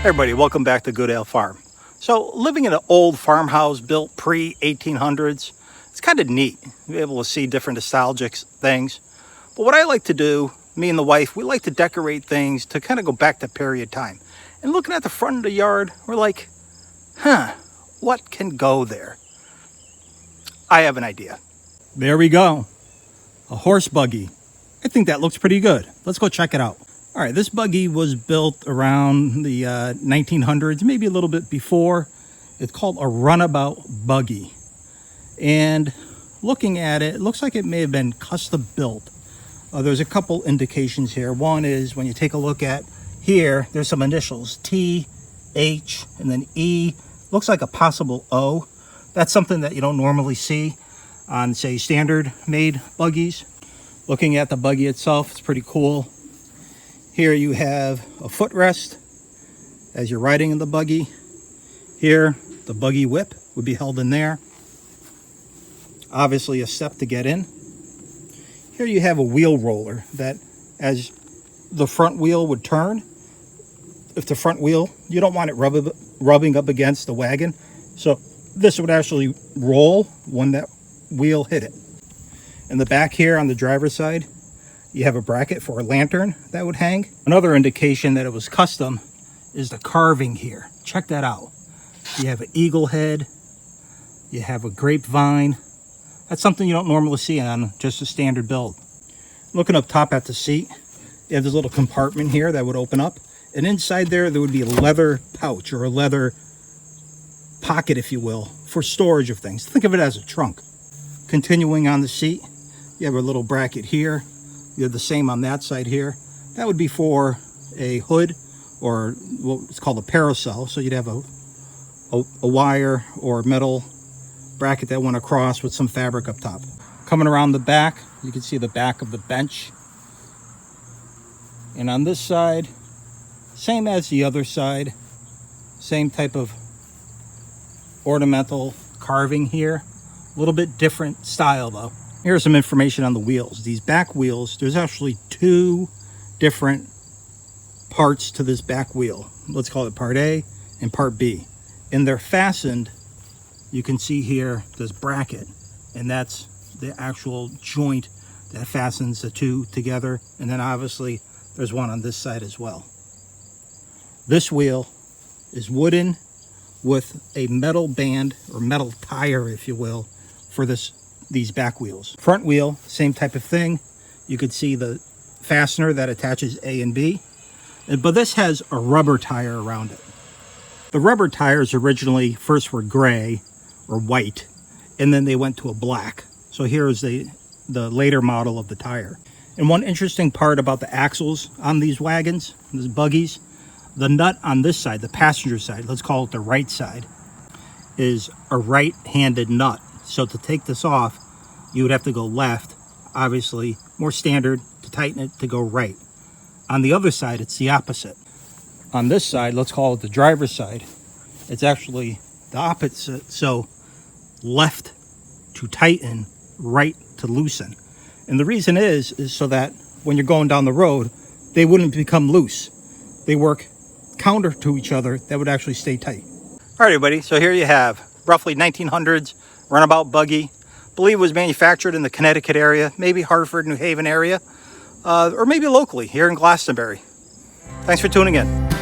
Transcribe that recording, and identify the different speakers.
Speaker 1: Everybody, welcome back to Goodale Farm. So living in an old farmhouse built pre-1800s, it's kind of neat to be able to see different nostalgic things. But what I like to do, me and the wife, we like to decorate things to kind of go back to period time. And looking at the front of the yard, we're like, what can go there? I have an idea. There we go. A horse buggy. I think that looks pretty good. Let's go check it out. All right, this buggy was built around the 1900s, maybe a little bit before. It's called a Runabout buggy. And looking at it, it looks like it may have been custom built. There's a couple indications here. One is when you take a look at here, there's some initials, T, H, and then E. Looks like a possible O. That's something that you don't normally see on, say, standard made buggies. Looking at the buggy itself, it's pretty cool. Here you have a footrest as you're riding in the buggy. Here, the buggy whip would be held in there. Obviously a step to get in. Here you have a wheel roller that as the front wheel would turn, if the front wheel, you don't want it rubbing up against the wagon. So this would actually roll when that wheel hit it. In the back here on the driver's side, you have a bracket for a lantern that would hang. Another indication that it was custom is the carving here. Check that out. You have an eagle head. You have a grapevine. That's something you don't normally see on just a standard build. Looking up top at the seat, you have this little compartment here that would open up. And inside there would be a leather pouch or a leather pocket, if you will, for storage of things. Think of it as a trunk. Continuing on the seat, you have a little bracket here. You have the same on that side here. That would be for a hood or what's called a parasol. So you'd have a wire or metal bracket that went across with some fabric up top. Coming around the back, you can see the back of the bench. And on this side, same as the other side, same type of ornamental carving here. A little bit different style though. Here's some information on the wheels. These back wheels, there's actually two different parts to this back wheel. Let's call it part A and part B. And they're fastened, you can see here, this bracket. And that's the actual joint that fastens the two together. And then obviously there's one on this side as well. This wheel is wooden with a metal band or metal tire, if you will, for these back wheels. Front wheel, same type of thing. You could see the fastener that attaches A and B, but this has a rubber tire around it. The rubber tires originally first were gray or white, and then they went to a black. So here is the later model of the tire. And one interesting part about the axles on these wagons, these buggies, the nut on this side, the passenger side, let's call it the right side, is a right-handed nut. So to take this off, you would have to go left, obviously more standard to tighten it to go right. On the other side, it's the opposite. On this side, let's call it the driver's side, it's actually the opposite. So left to tighten, right to loosen. And the reason is so that when you're going down the road, they wouldn't become loose. They work counter to each other, that would actually stay tight. All right, everybody, so here you have roughly 1900s Runabout buggy. Believe it was manufactured in the Connecticut area, maybe Hartford, New Haven area, or maybe locally here in Glastonbury. Thanks for tuning in.